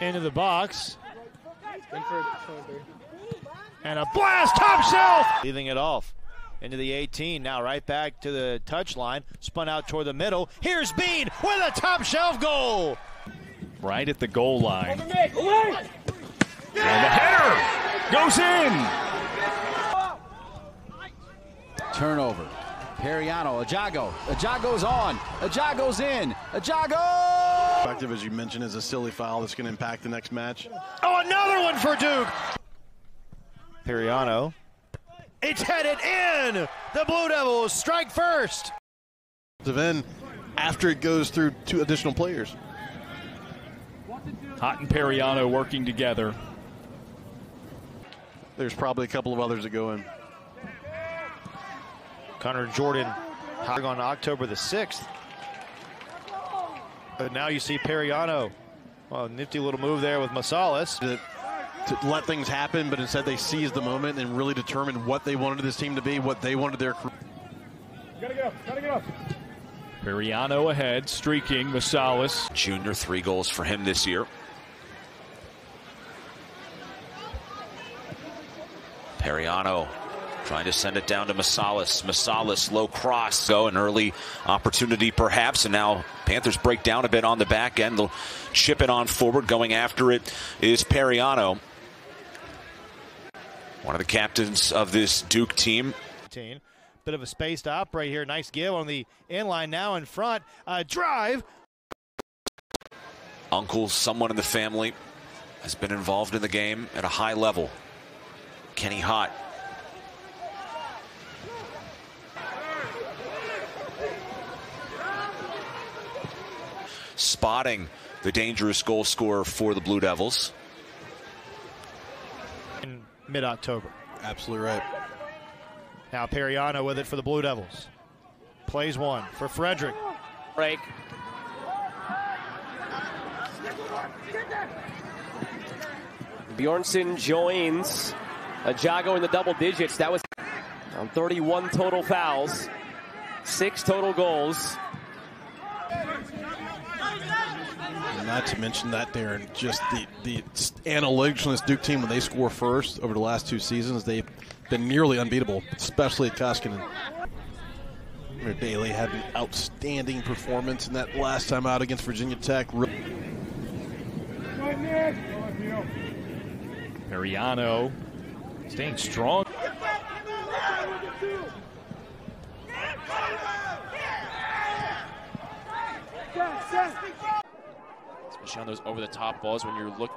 into the box. And a blast, top shelf! Leaving it off into the 18. Now right back to the touchline. Spun out toward the middle. Here's Bean with a top shelf goal. Right at the goal line. And the header goes in. Turnover. Pariano, Ajago's on. Ajago's in. Ajago! Effective, as you mentioned, is a silly foul that's going to impact the next match. Oh, another one for Duke. Pariano. It's headed in. The Blue Devils strike first. Then, after it goes through 2 additional players. Hott and Pariano working together. There's probably a couple of others that go in. Connor Jordan on October the 6th. But now you see Pariano. Well, nifty little move there with Masalis. To let things happen, but instead they seized the moment and really determined what they wanted this team to be, what they wanted their career. Gotta go. Pariano ahead, streaking. Masalis. Junior, 3 goals for him this year. Pariano trying to send it down to Masalis. Masalis, low cross. So an early opportunity perhaps, and now Panthers break down a bit on the back end. They'll chip it on forward. Going after it is Pariano, one of the captains of this Duke team. Bit of a space to operate here. Nice give on the inline now in front. Drive. Uncle, someone in the family, has been involved in the game at a high level. Kenny Hott. Spotting the dangerous goal scorer for the Blue Devils. In mid-October. Absolutely right. Now Pariano with it for the Blue Devils. Plays one for Frederick. Break. Bjornsson joins Ajago in the double digits. That was on 31 total fouls, 6 total goals. And not to mention that, Darren, just the analytics on this Duke team when they score first over the last 2 seasons, they've been nearly unbeatable, especially at Koskinen. Daly had an outstanding performance in that last time out against Virginia Tech. Pariano staying strong. Especially on those over-the-top balls, when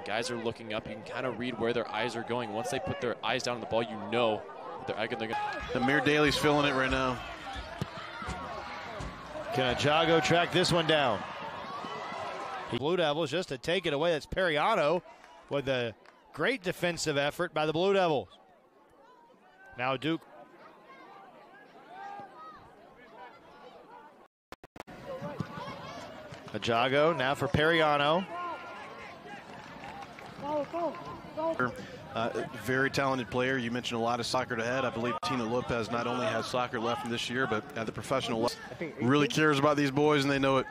guys are looking up, you can kind of read where their eyes are going. Once they put their eyes down on the ball, you know they're going to. Amir Daly's feeling it right now. Can Ajago track this one down? Blue Devils just to take it away. That's Pariano with a great defensive effort by the Blue Devils. Now Duke. Ajago now for Pariano. Very talented player. You mentioned a lot of soccer to head. I believe Tina Lopez not only has soccer left this year, but at the professional level, really cares about these boys, and they know it.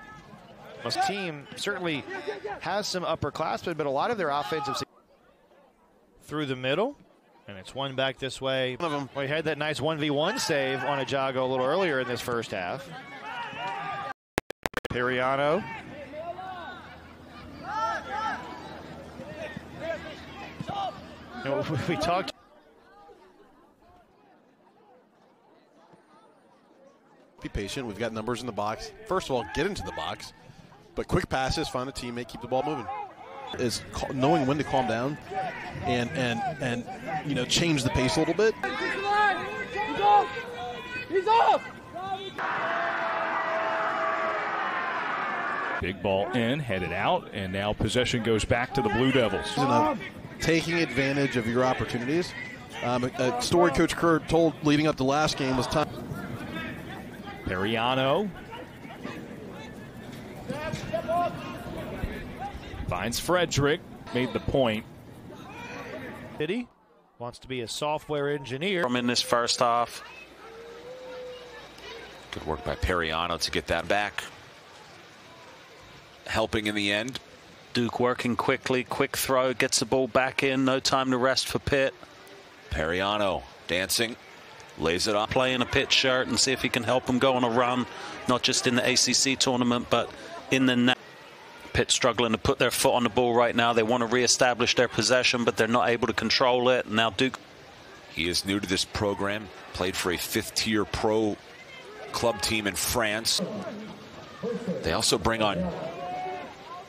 This team certainly has some upperclassmen, but a lot of their offensive through the middle, and it's one back this way. One of them. We had that nice 1v1 save on Ajago a little earlier in this first half. Pariano. You know, we talked. Be patient. We've got numbers in the box. First of all, get into the box, but quick passes, find a teammate, keep the ball moving. Is knowing when to calm down and you know, change the pace a little bit. He's off. Big ball in, headed out, and now possession goes back to the Blue Devils. Taking advantage of your opportunities. A story Coach Kerr told leading up to last game was time. Pariano finds Frederick, made the point. City wants to be a software engineer. From in this first half. Good work by Pariano to get that back. Helping in the end. Duke working quickly, quick throw, gets the ball back in, no time to rest for Pitt. Pariano dancing, lays it off. Play in a Pitt shirt and see if he can help them go on a run, not just in the ACC tournament, but in the Pitt struggling to put their foot on the ball right now. They want to reestablish their possession, but they're not able to control it. Now Duke. He is new to this program, played for a fifth-tier pro club team in France. They also bring on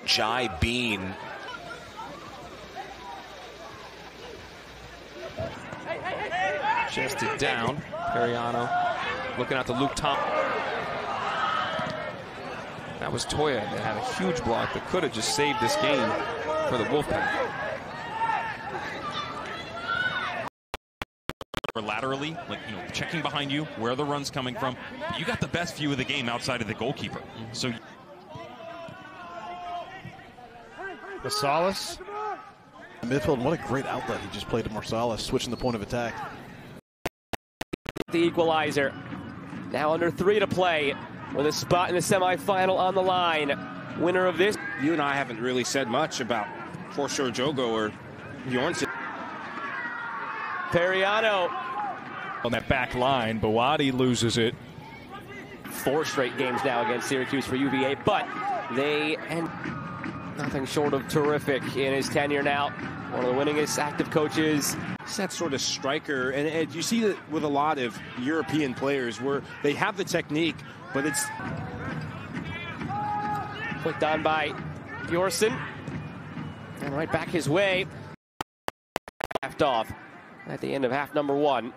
Jai Bean. Chested down. Pariano looking at the Luke Thompson. That was Toya that had a huge block that could have just saved this game for the Wolfpack. Or laterally, like, you know, checking behind you where the run's coming from. You got the best view of the game outside of the goalkeeper. So Marsalis. Midfield, what a great outlet he just played to Marsalis, switching the point of attack. The equalizer. Now under 3 to play with a spot in the semifinal on the line. Winner of this. You and I haven't really said much about Forster Jogo or Bjornsson. Pariano. on that back line, Bawadi loses it. 4 straight games now against Syracuse for UVA, but they end nothing short of terrific in his tenure now. One of the winningest active coaches. It's that sort of striker, and you see that with a lot of European players where they have the technique, but it's flicked on by Bjornsson, and right back his way. Half off at the end of half number 1.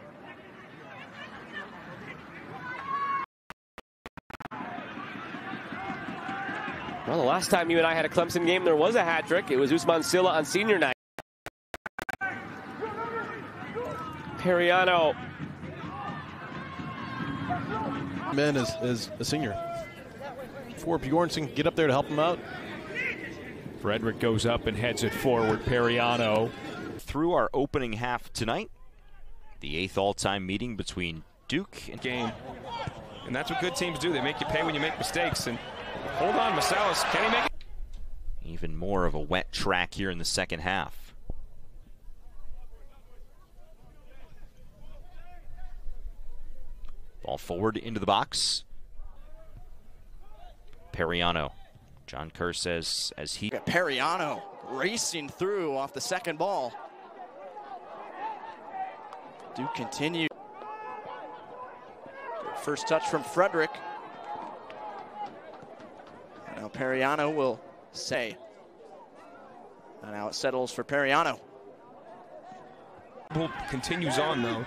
Well, the last time you and I had a Clemson game, there was a hat trick. It was Usman Silla on senior night. Pariano. Men is a senior. For Bjornsson, get up there to help him out. Frederick goes up and heads it forward. Pariano. Through our opening half tonight, the 8th all-time meeting between Duke and game. And that's what good teams do. They make you pay when you make mistakes. And hold on, Marsalis, can he make it? Even more of a wet track here in the second half. Ball forward into the box. Pariano. John Kerr says as he... Pariano racing through off the second ball. Duke continue. First touch from Frederick. Now Pariano will say. And now it settles for Pariano. Continues on though.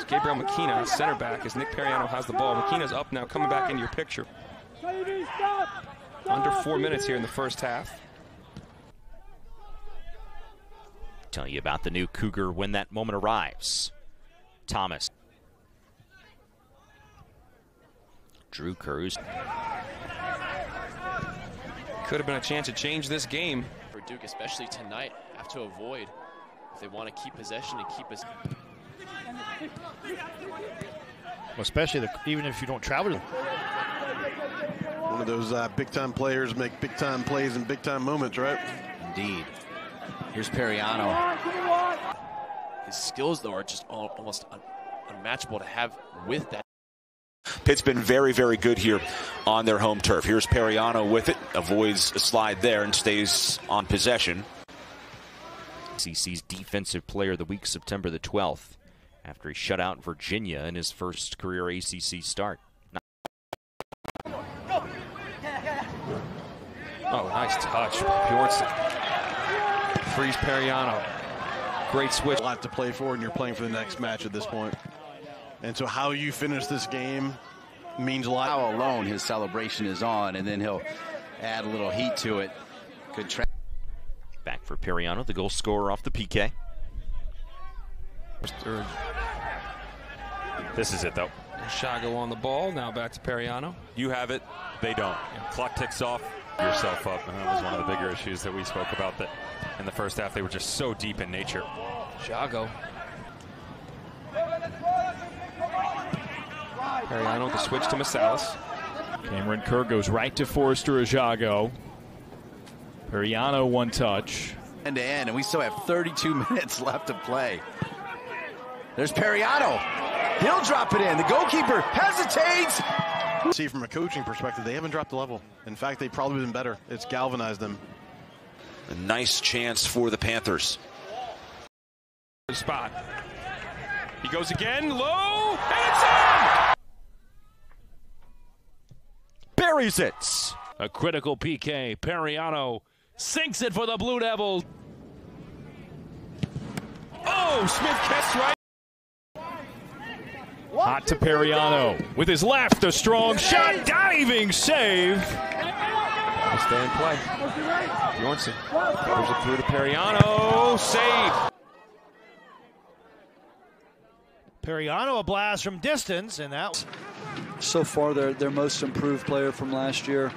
Gabriel McKenna, center back, as Nick Pariano has the ball. McKenna's up now, coming back into your picture. Under 4 minutes here in the first half. Tell you about the new Cougar when that moment arrives. Thomas. Drew Cruz. Could have been a chance to change this game. For Duke, especially tonight, have to avoid if they want to keep possession and keep us. Well, especially even if you don't travel to. One of those big-time players make big-time plays in big-time moments, right? Indeed. Here's Pariano. His skills, though, are just almost unmatchable to have with that. Pitt's been very, very good here on their home turf. Here's Pariano with it, avoids a slide there and stays on possession. ACC's Defensive Player of the Week, September the 12th, after he shut out Virginia in his first career ACC start. Oh, nice touch. Bjornsson frees Pariano. Great switch. A lot to play for, and you're playing for the next match at this point. And so how you finish this game means a lot. How alone his celebration is on, and then he'll add a little heat to it. Good track. Back for Pariano, the goal scorer off the PK. This is it, though. Shago on the ball. Now back to Pariano. You have it. They don't. Clock ticks off. Yourself up, and that was one of the bigger issues that we spoke about, that in the first half they were just so deep in nature. Shago. Pariano with the switch to Marsalis. Cameron Kerr goes right to Forster Ajago. Pariano one touch. End to end, and we still have 32 minutes left to play. There's Pariano. He'll drop it in. The goalkeeper hesitates. See, from a coaching perspective, they haven't dropped the level. In fact, they've probably been better. It's galvanized them. A nice chance for the Panthers. Spot. He goes again, low, and it's in! Buries it. A critical PK. Pariano sinks it for the Blue Devils. Oh, Smith gets right. Hot to Pariano with his left, a strong shot, diving save. Stay in play. Bjornsson throws it through to Pariano. Save. Pariano a blast from distance, and that. So far, their most improved player from last year.